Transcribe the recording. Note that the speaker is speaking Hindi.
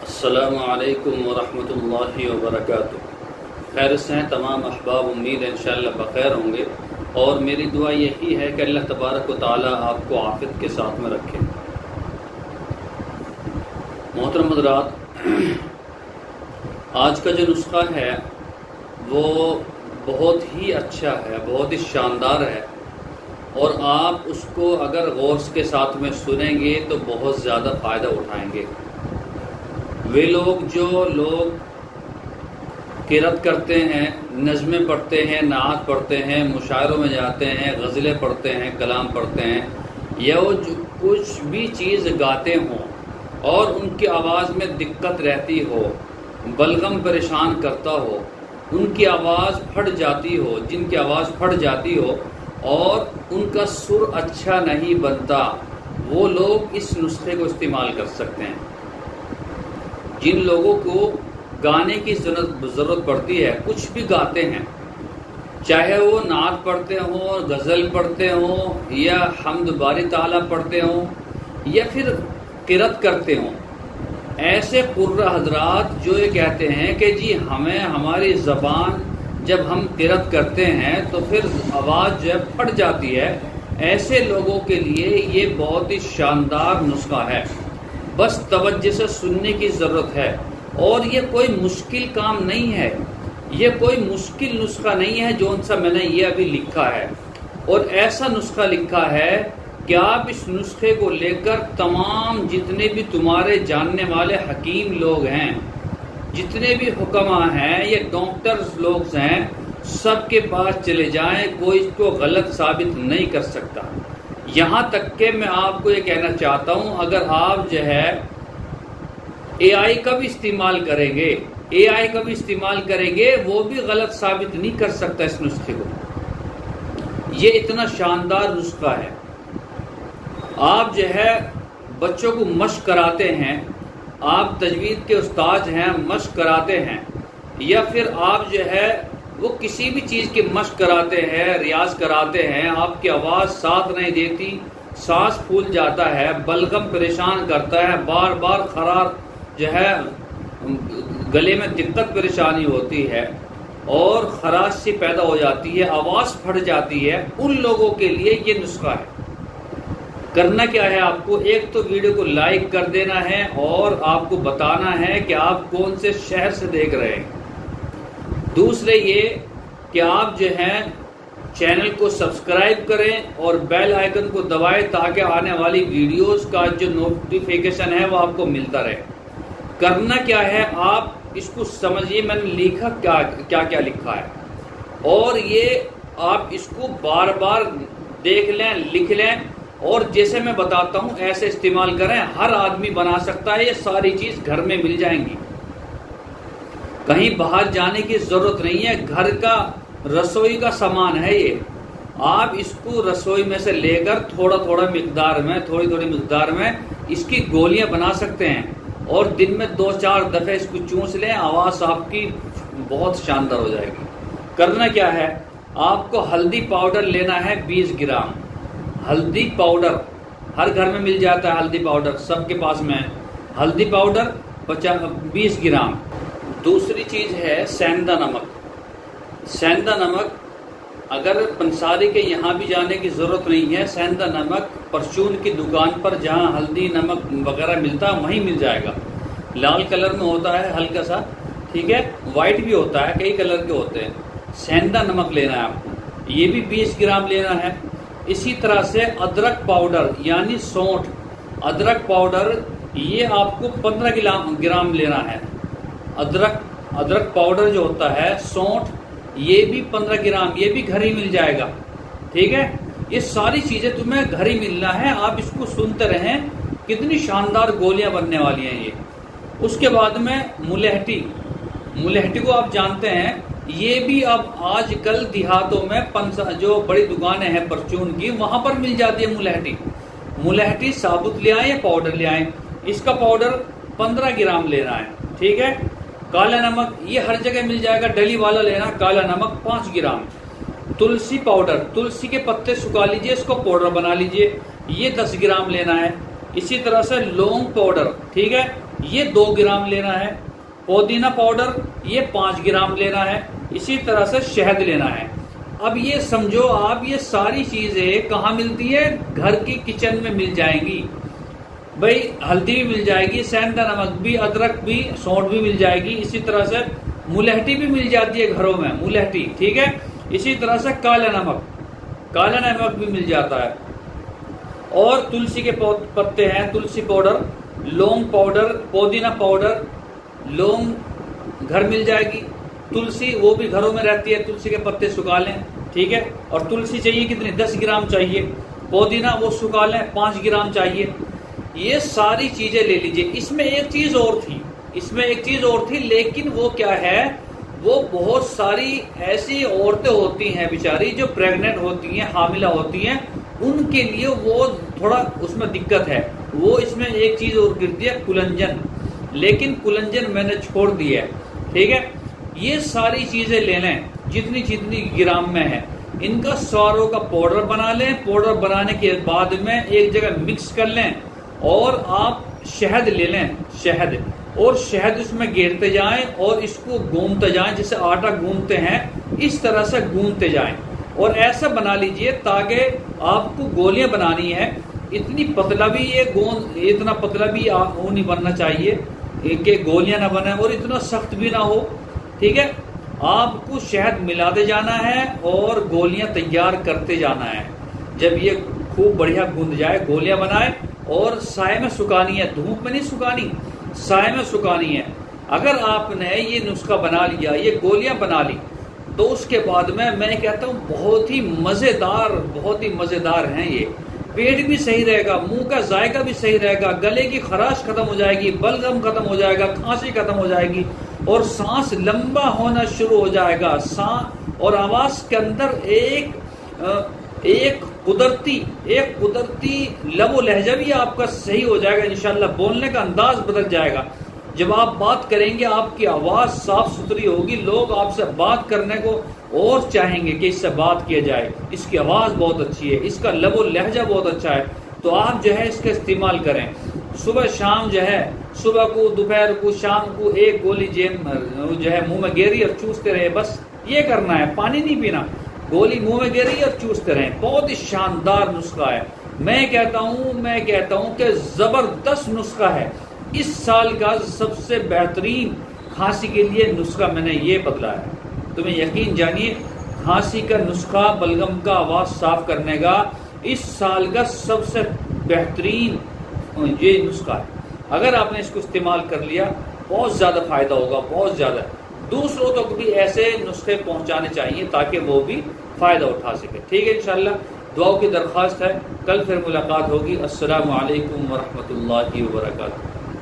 अस्सलामु अलैकुम वरहमतुल्लाहि वबरकातुह। खैर से हैं तमाम अहबाब, उम्मीद है इंशाअल्लाह बखैर होंगे और मेरी दुआ यही है कि अल्लाह तबारक व तआला आपको आफियत के साथ में रखे। मोहतरम हज़रात, आज का जो नुस्खा है वो बहुत ही अच्छा है, बहुत ही शानदार है और आप उसको अगर गौर के साथ में सुनेंगे तो बहुत ज़्यादा फ़ायदा उठाएंगे। वे लोग जो लोग किरत करते हैं, नज़में पढ़ते हैं, नात पढ़ते हैं, मुशायरों में जाते हैं, गज़लें पढ़ते हैं, कलाम पढ़ते हैं या वो कुछ भी चीज़ गाते हों और उनकी आवाज़ में दिक्कत रहती हो, बलगम परेशान करता हो, उनकी आवाज़ फट जाती हो, जिनकी आवाज़ फट जाती हो और उनका सुर अच्छा नहीं बनता, वो लोग इस नुस्खे को इस्तेमाल कर सकते हैं। जिन लोगों को गाने की ज़रूरत पड़ती है, कुछ भी गाते हैं, चाहे वो नात पढ़ते हों, गज़ल पढ़ते हों या हम्द बारी ताला पढ़ते हों या फिर किरत करते हों, ऐसे कुर्रा हजरात जो ये कहते हैं कि जी हमें हमारी ज़बान जब हम किरत करते हैं तो फिर आवाज़ जो है फट जाती है, ऐसे लोगों के लिए ये बहुत ही शानदार नुस्खा है। बस तवज्जो से सुनने की ज़रूरत है और ये कोई मुश्किल काम नहीं है, ये कोई मुश्किल नुस्खा नहीं है जो सा मैंने ये अभी लिखा है। और ऐसा नुस्खा लिखा है कि आप इस नुस्खे को लेकर तमाम जितने भी तुम्हारे जानने वाले हकीम लोग हैं, जितने भी हुक्मा हैं या डॉक्टर्स लोग हैं, सबके पास चले जाएं, कोई इसको गलत साबित नहीं कर सकता। यहाँ तक कि मैं आपको ये कहना चाहता हूँ, अगर आप जो है एआई का भी इस्तेमाल करेंगे, एआई का भी इस्तेमाल करेंगे, वो भी गलत साबित नहीं कर सकता इस नुस्खे को। ये इतना शानदार नुस्खा है। आप जो है बच्चों को मश्क कराते हैं, आप तजवीद के उस्ताद हैं, मश्क कराते हैं, या फिर आप जो है वो किसी भी चीज़ की मश्क कराते हैं, रियाज कराते हैं, आपकी आवाज़ साथ नहीं देती, सांस फूल जाता है, बलगम परेशान करता है, बार बार खरार जो है गले में दिक्कत परेशानी होती है और खराश सी पैदा हो जाती है, आवाज़ फट जाती है, उन लोगों के लिए ये नुस्खा है। करना क्या है आपको, एक तो वीडियो को लाइक कर देना है और आपको बताना है कि आप कौन से शहर से देख रहे हैं। दूसरे ये कि आप जो हैं चैनल को सब्सक्राइब करें और बेल आइकन को दबाएं ताकि आने वाली वीडियोस का जो नोटिफिकेशन है वो आपको मिलता रहे। करना क्या है, आप इसको समझिए, मैंने लिखा क्या क्या लिखा है और ये आप इसको बार बार देख लें, लिख लें और जैसे मैं बताता हूं ऐसे इस्तेमाल करें। हर आदमी बना सकता है, ये सारी चीज घर में मिल जाएंगी, कहीं बाहर जाने की जरूरत नहीं है, घर का रसोई का सामान है ये। आप इसको रसोई में से लेकर थोड़ा थोड़ा मिकदार में, थोड़ी थोड़ी मिकदार में इसकी गोलियां बना सकते हैं और दिन में 2-4 दफे इसको चूस लें, आवाज़ आपकी बहुत शानदार हो जाएगी। करना क्या है, आपको हल्दी पाउडर लेना है 20 ग्राम। हल्दी पाउडर हर घर में मिल जाता है, हल्दी पाउडर सबके पास में है। हल्दी पाउडर 20 ग्राम। दूसरी चीज़ है सेंधा नमक। सेंधा नमक अगर पंसारी के यहाँ भी जाने की ज़रूरत नहीं है, सेंधा नमक परचून की दुकान पर जहाँ हल्दी नमक वगैरह मिलता है वहीं मिल जाएगा। लाल कलर में होता है हल्का सा, ठीक है, वाइट भी होता है, कई कलर के होते हैं। सेंधा नमक लेना है आपको, ये भी 20 ग्राम लेना है। इसी तरह से अदरक पाउडर यानी सौंठ, अदरक पाउडर ये आपको 15 ग्राम लेना है। अदरक पाउडर जो होता है, सौंठ, ये भी 15 ग्राम, ये भी घर ही मिल जाएगा, ठीक है। ये सारी चीजें तुम्हें घर ही मिलना है, आप इसको सुनते रहें, कितनी शानदार गोलियां बनने वाली हैं ये। उसके बाद में मुलहटी को आप जानते हैं, ये भी अब आजकल देहातों में जो बड़ी दुकानें हैं परचून की, वहां पर मिल जाती है मुलहटी साबुत ले आए या पाउडर ले आए। इसका पाउडर 15 ग्राम लेना है, ठीक है। काला नमक ये हर जगह मिल जाएगा, डली वाला लेना, काला नमक 5 ग्राम। तुलसी पाउडर, तुलसी के पत्ते सुखा लीजिए, इसको पाउडर बना लीजिए, ये 10 ग्राम लेना है। इसी तरह से लौंग पाउडर, ठीक है, ये 2 ग्राम लेना है। पुदीना पाउडर ये 5 ग्राम लेना है। इसी तरह से शहद लेना है। अब ये समझो आप, ये सारी चीजें कहाँ मिलती है? घर की किचन में मिल जाएंगी भाई। हल्दी भी मिल जाएगी, सेंधा नमक भी, अदरक भी, सौंठ भी मिल जाएगी। इसी तरह से मुलहटी भी मिल जाती है घरों में, मुलहटी, ठीक है। इसी तरह से काला नमक भी मिल जाता है। और तुलसी के पत्ते हैं, तुलसी पाउडर, लौंग पाउडर, पुदीना पाउडर, लौंग घर मिल जाएगी। तुलसी वो भी घरों में रहती है, तुलसी के पत्ते सुखा लें, ठीक है। और तुलसी चाहिए कितनी? 10 ग्राम चाहिए। पुदीना वो सुखा लें, 5 ग्राम चाहिए। ये सारी चीजें ले लीजिए। इसमें एक चीज और थी, लेकिन वो क्या है, वो बहुत सारी ऐसी औरतें होती हैं बेचारी जो प्रेग्नेंट होती हैं, हामिला होती हैं, उनके लिए वो थोड़ा उसमें दिक्कत है। वो इसमें एक चीज और गिर दिया, कुलंजन, लेकिन कुलंजन मैंने छोड़ दिया है, ठीक है। ये सारी चीजें ले लें जितनी जितनी ग्राम में है। इनका सारों का पाउडर बना लें। पाउडर बनाने के बाद में एक जगह मिक्स कर लें और आप शहद ले लें, शहद उसमें गिरते जाएं और इसको गूंथते जाएं, जैसे आटा गूंथते हैं इस तरह से गूंथते जाएं। और ऐसा बना लीजिए ताकि आपको गोलियां बनानी है। इतनी पतला भी ये गोंद, इतना पतला भी वो नहीं बनना चाहिए कि गोलियां ना बने, और इतना सख्त भी ना हो, ठीक है। आपको शहद मिलाते जाना है और गोलियां तैयार करते जाना है। जब ये खूब बढ़िया गूंद जाए, गोलियां बनाए और साए में सुखानी है, धूप में नहीं सुखानी, साए में सुखानी है। अगर आपने ये नुस्खा बना लिया, ये गोलियां बना ली, तो उसके बाद में मैं कहता हूँ बहुत ही मजेदार हैं ये। पेट भी सही रहेगा, मुंह का जायका भी सही रहेगा, गले की खराश खत्म हो जाएगी, बलगम खत्म हो जाएगा, खांसी खत्म हो जाएगी और सांस लंबा होना शुरू हो जाएगा। और आवाज के अंदर एक कुदरती लबो लहजा भी आपका सही हो जाएगा इंशाल्लाह। बोलने का अंदाज बदल जाएगा। जब आप बात करेंगे आपकी आवाज साफ सुथरी होगी, लोग आपसे बात करने को और चाहेंगे कि इससे बात किया जाए। इसकी आवाज बहुत अच्छी है, इसका लबो लहजा बहुत अच्छा है। तो आप जो है इसका इस्तेमाल करें। सुबह शाम जो है, सुबह को, दोपहर को, शाम को एक गोली जो है मुंह में गेरी और चूसते रहे, बस ये करना है। पानी नहीं पीना, गोली मुंह में गेरी और चूसते रहे। बहुत ही शानदार नुस्खा है। मैं कहता हूं कि जबरदस्त नुस्खा है। इस साल का सबसे बेहतरीन खांसी के लिए नुस्खा मैंने ये बदला है। तुम्हें यकीन जानिए, खांसी का नुस्खा, बलगम का आवाज साफ करने का इस साल का सबसे बेहतरीन ये नुस्खा है। अगर आपने इसको इस्तेमाल कर लिया, बहुत ज्यादा फायदा होगा, बहुत ज्यादा। दूसरों तक भी ऐसे नुस्खे पहुंचाने चाहिए ताकि वो भी फायदा उठा सके। ठीक है, इंशाल्लाह दुआओं की दरख्वास्त है। कल फिर मुलाकात होगी। अस्सलामु अलैकुम वरहमतुल्लाहि वबरकातुहू।